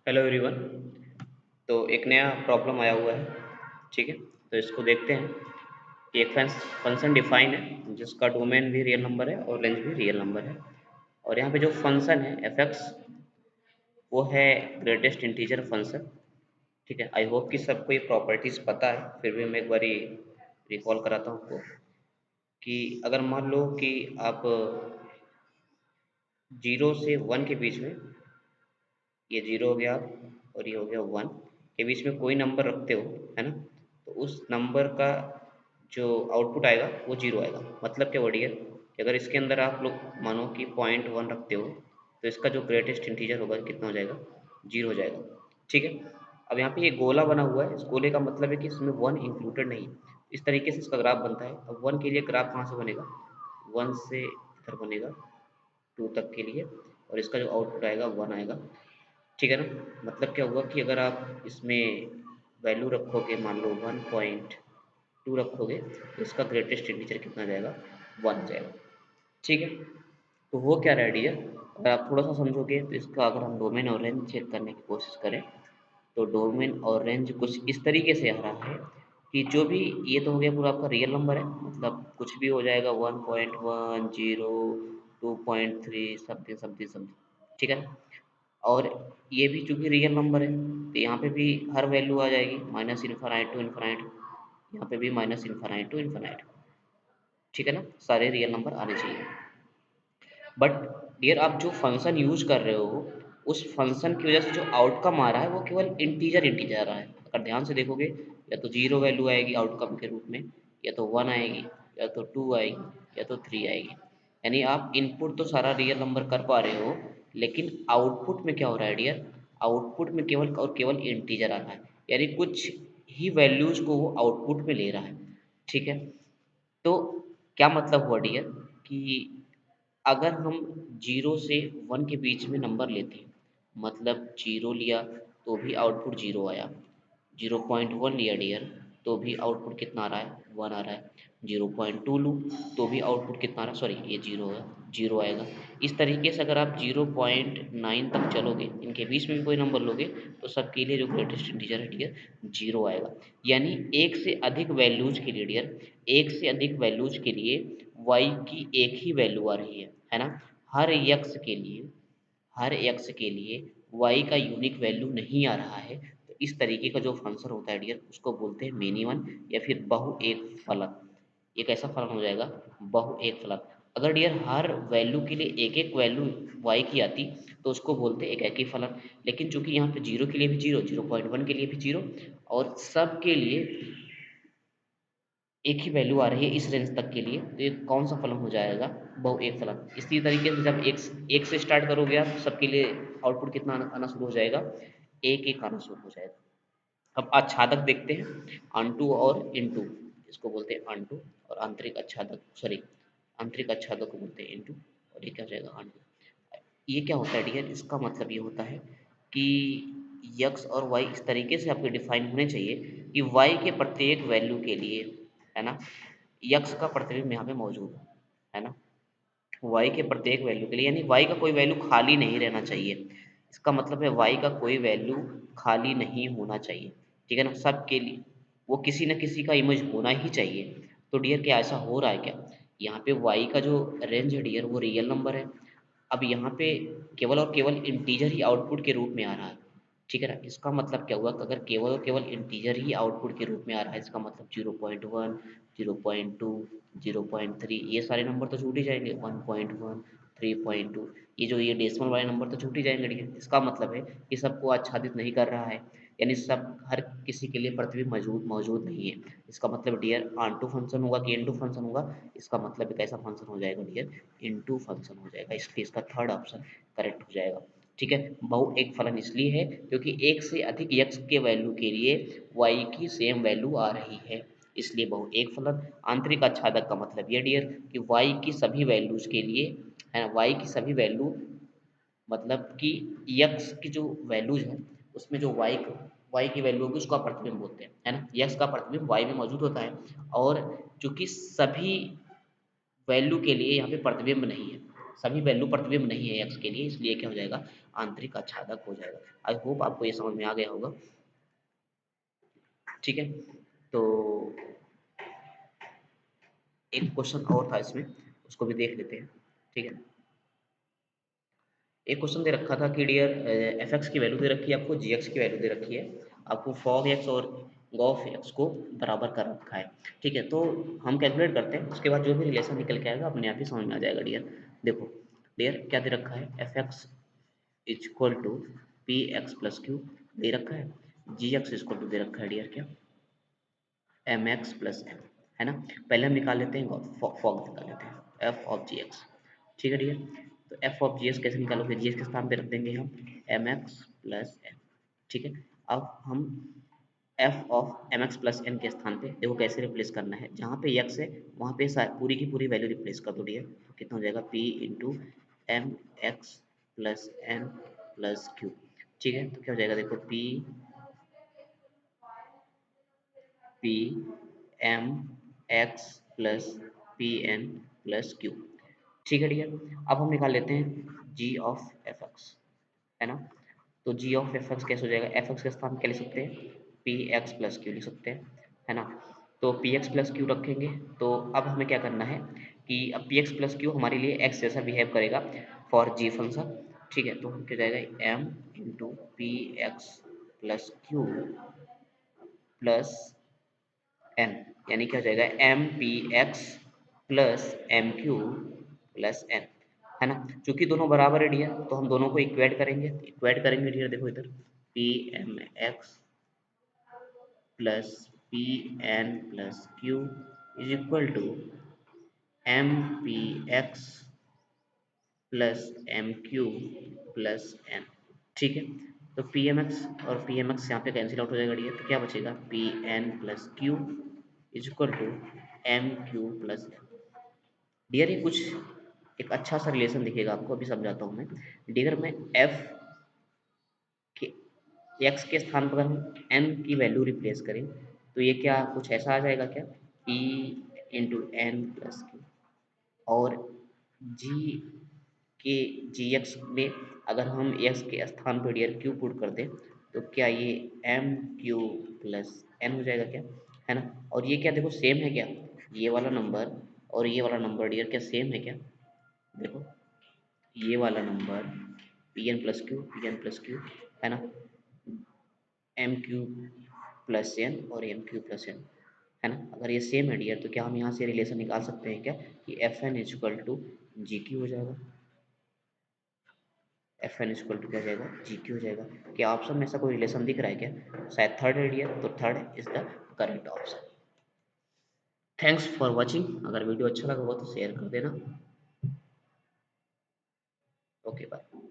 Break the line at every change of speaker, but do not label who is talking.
Hello everyone. तो एक नया प्रॉब्लम आया हुआ है। ठीक है, तो इसको देखते हैं कि एक फंक्शन डिफाइन है जिसका डोमेन भी रियल नंबर है और रेंज भी रियल नंबर है। और यहाँ पे जो फंक्शन है एफ एक्स, वो है ग्रेटेस्ट इंटीजर फंक्शन। ठीक है, आई होप कि सबको ये प्रॉपर्टीज पता है, फिर भी मैं एक बारी रिकॉल कराता हूँ आपको कि अगर मान लो कि आप 0 से 1 के बीच में, ये 0 हो गया और ये हो गया 1 के बीच में कोई नंबर रखते हो, है ना, तो उस नंबर का जो आउटपुट आएगा वो 0 आएगा। मतलब क्या वर्ड है कि अगर इसके अंदर आप लोग मानो कि 0.1 रखते हो, तो इसका जो ग्रेटेस्ट इंटीजर होगा कितना हो जाएगा, 0 हो जाएगा। ठीक है, अब यहाँ पे ये गोला बना हुआ है, इस गोले का मतलब है कि इसमें 1 इंक्लूडेड नहीं है। इस तरीके से इसका ग्राफ बनता है। अब 1 के लिए ग्राफ कहाँ से बनेगा, 1 से इधर बनेगा 2 तक के लिए, और इसका जो आउटपुट आएगा 1 आएगा। ठीक है ना, मतलब क्या हुआ कि अगर आप इसमें वैल्यू रखोगे, मान लो 1.2 रखोगे, तो इसका ग्रेटेस्ट इंटीजर कितना जाएगा, 1 जाएगा। ठीक है, तो वो क्या रहा है डियर, अगर आप थोड़ा सा समझोगे तो इसका अगर हम डोमेन और रेंज चेक करने की कोशिश करें, तो डोमेन और रेंज कुछ इस तरीके से आ रहा है कि जो भी, ये तो हो गया पूरा आपका रियल नंबर है, मतलब कुछ भी हो जाएगा, 1.1, 0, 2.3, समथिंग समथिंग समथिंग। ठीक है ना, और ये भी चूंकि रियल नंबर है, तो यहाँ पे भी हर वैल्यू आ जाएगी, माइनस इन्फानाइट टू इन्फानाइट, यहाँ पे भी माइनस इन्फानाइट टू इन्फानाइट। ठीक है ना, सारे रियल नंबर आने चाहिए। बट डियर, आप जो फंक्शन यूज कर रहे हो, उस फंक्शन की वजह से जो आउटकम आ रहा है वो केवल इंटीजर इंटीजर आ रहा है। अगर ध्यान से देखोगे, या तो 0 वैल्यू आएगी आउटकम के रूप में, या तो 1 आएगी, या तो 2 आएगी, या तो 3 आएगी। यानी आप इनपुट तो सारा रियल नंबर कर पा रहे हो, लेकिन आउटपुट में क्या हो रहा है डियर, आउटपुट में केवल और केवल इंटीजर आ रहा है, यानी कुछ ही वैल्यूज को वो आउटपुट में ले रहा है। ठीक है, तो क्या मतलब हुआ डियर कि अगर हम 0 से 1 के बीच में नंबर लेते हैं, मतलब 0 लिया तो भी आउटपुट 0 आया, 0.1 लिया डियर तो भी आउटपुट कितना आ रहा है, 1 आ रहा है, 0.2 लूँ तो भी आउटपुट कितना आ रहा है, सॉरी ये 0 है, 0 आएगा। इस तरीके से अगर आप 0.9 तक चलोगे, इनके बीच में भी कोई नंबर लोगे, तो सबके लिए जो ग्रेटेस्ट इंटीजर है डियर 0 आएगा। यानी एक से अधिक वैल्यूज के लिए डियर, एक से अधिक वैल्यूज के लिए y की एक ही वैल्यू आ रही है ना। हर x के लिए, हर x के लिए y का यूनिक वैल्यू नहीं आ रहा है, तो इस तरीके का जो फंक्शन होता है डियर, उसको बोलते हैं मेनी वन, या फिर बहु एक फलन। एक ऐसा फलन हो जाएगा बहु एक फलन। अगर डियर हर वैल्यू के लिए एक एक वैल्यू y की आती, तो उसको बोलते हैं एक एक ही फलन। लेकिन चूंकि यहाँ पे 0 के लिए भी 0, 0.1 के लिए भी 0, और सब के लिए एक ही वैल्यू आ रही है इस रेंज तक के लिए, तो ये कौन सा फलन हो जाएगा, बहु एक फलन। इसी तरीके से जब एक से स्टार्ट करोगे आप, सबके लिए आउटपुट कितना आना शुरू हो जाएगा, एक एक आना शुरू हो जाएगा। अब आच्छादक देखते हैं, अनटू और इनटू, इसको बोलते हैं अनटू, और आंतरिक आच्छादक, सॉरी आंतरिक आच्छादक को बोलते हैं इनटू, और ये क्या हो जाएगा अनटू। ये क्या होता है डियर, इसका मतलब ये होता है कि यक्स और वाई इस तरीके से आपके डिफाइन होने चाहिए कि वाई के प्रत्येक वैल्यू के लिए, है ना, यक्स का प्रतिबिंब यहाँ पे मौजूद है ना, वाई के प्रत्येक वैल्यू के लिए, यानी वाई का कोई वैल्यू खाली नहीं रहना चाहिए। इसका मतलब है वाई का कोई वैल्यू खाली नहीं होना चाहिए। ठीक है ना, सबके लिए वो किसी न किसी का इमेज होना ही चाहिए। तो डियर क्या ऐसा हो रहा है क्या, यहाँ पे वाई का जो रेंज है डियर वो रियल नंबर है। अब यहाँ पे केवल और केवल इंटीजर ही आउटपुट के रूप में आ रहा है। ठीक है ना, इसका मतलब क्या हुआ कि अगर केवल और केवल इंटीजर ही आउटपुट के रूप में आ रहा है, इसका मतलब 0.1, 0.2, 0.3, ये सारे नंबर तो छूट ही जाएंगे, 1.1, 3.2, ये डेसिमल वाले नंबर तो छूट ही जाएंगे। लेकिन इसका मतलब है कि सबको आच्छादित नहीं कर रहा है, यानी सब हर किसी के लिए प्रतिबिंब मौजूद मौजूद नहीं है। इसका मतलब डियर ऑन टू फंक्शन होगा कि इनटू फंक्शन होगा, इसका मतलब एक ऐसा फंक्शन हो जाएगा डियर, इनटू फंक्शन हो जाएगा, इसलिए इसका थर्ड ऑप्शन करेक्ट हो जाएगा। ठीक है, बहु एक फलन इसलिए है क्योंकि एक से अधिक x के वैल्यू के लिए y की सेम वैल्यू आ रही है, इसलिए बहु एक फलन। आंतरिक आच्छादक का मतलब ये डियर कि y की सभी वैल्यूज के लिए, है ना, y की सभी वैल्यू, मतलब कि x की जो वैल्यूज है उसमें जो y की वैल्यू होगी उसको आप प्रतिबिंब बोलते हैं, है ना, x का प्रतिबिंब y में मौजूद होता है। और चूंकि सभी वैल्यू के लिए यहाँ पे प्रतिबिंब नहीं है, सभी वैल्यू प्रतिबिंब नहीं है एक्स के लिए, इसलिए क्या हो जाएगा, आंतरिक आच्छादक हो जाएगा। आई होप आपको ये समझ में आ गया होगा। ठीक है, तो एक क्वेश्चन और था इसमें, उसको भी देख लेते हैं। ठीक है, एक क्वेश्चन दे रखा था कि डियर एफ एक्स की वैल्यू दे रखी है आपको, जी एक्स की वैल्यू दे रखी है आपको, फॉग एक्स और गॉफ एक्स को बराबर कर रखा है। ठीक है, तो हम कैलकुलेट करते हैं, उसके बाद जो भी रिलेशन निकल के आएगा अपने आप ही समझ में आ जाएगा डियर। देखो डियर क्या दे रखा है, F X is equal to P X plus Q दे रखा है, जी एक्स इक्वल टू दे रखा है डियर क्या, एम एक्स प्लस एम, है ना। पहले हम निकाल लेते हैं फॉग निकाल लेते हैं, एफ ऑफ जी एक्स। ठीक है डियर, तो एफ ऑफ जी एक्स कैसे निकालोगे, जी एक्स के स्थान पे रख देंगे हम एम एक्स प्लस एन। ठीक है, अब हम F of M X plus N के स्थान पे देखो कैसे रिप्लेस करना है, जहाँ पे एक्स है वहाँ पे पूरी की पूरी वैल्यू रिप्लेस कर दो डियर, तो कितना हो जाएगा P into M X plus N plus Q. ठीक है, तो क्या हो जाएगा देखो P P M X plus P N plus Q. ठीक है डियर, अब हम निकाल लेते हैं जी ऑफ एफ एक्स, है ना। तो जी ऑफ एफ एक्स कैसे हो जाएगा, एफ एक्स के स्थान पे क्या लिख सकते हैं, पी एक्स प्लस क्यू लिख सकते हैं, है ना। तो पी एक्स प्लस क्यू रखेंगे, तो अब हमें क्या करना है कि अब पी एक्स प्लस क्यू हमारे लिए एक्स जैसा बिहेव करेगा फॉर जी फंक्शन। ठीक है, तो हम क्या जाएगा M into P X plus Q plus N, यानी क्या हो जाएगा M P X plus M Q plus N, है ना। चूंकि दोनों बराबर है डियर, तो हम दोनों को इक्वेट करेंगे डियर, देखो इधर P M X plus P N plus Q is equal to M P X plus M Q plus N. ठीक है, तो पी एम एक्स और पी एम एक्स यहाँ पे कैंसिल आउट हो जाएगा डियर, तो क्या बचेगा P N plus Q is equal to M Q plus N. Dear ये कुछ एक अच्छा सा रिलेशन दिखेगा आपको, अभी समझाता हूँ मैं। डियर में एफ के एक्स के स्थान पर हम एन की वैल्यू रिप्लेस करें, तो ये क्या कुछ ऐसा आ जाएगा क्या, E into N plus Q, और जी के जी एक्स में अगर हम एक्स के स्थान पर डियर क्यू पुट कर दें, तो क्या ये एम क्यू प्लस एन हो जाएगा क्या, है ना। और ये क्या देखो सेम है क्या, ये वाला नंबर और ये वाला नंबर डियर क्या सेम है क्या, देखो ये वाला number P N plus Q, है ना, एम क्यू प्लस एन और एम क्यू प्लस एन, है ना। अगर ये सेम है डियर, तो क्या हम यहाँ से रिलेशन निकाल सकते हैं क्या कि F N is equal to G Q हो जाएगा, एफ एन इजक्वल टू क्या हो जाएगा जी क्यू हो जाएगा। क्या ऑप्शन में ऐसा कोई रिलेशन दिख रहा है क्या, शायद थर्ड है डियर, तो third is the correct option. Thanks for watching, अगर वीडियो अच्छा लगा हो तो शेयर कर देना। Okay bye.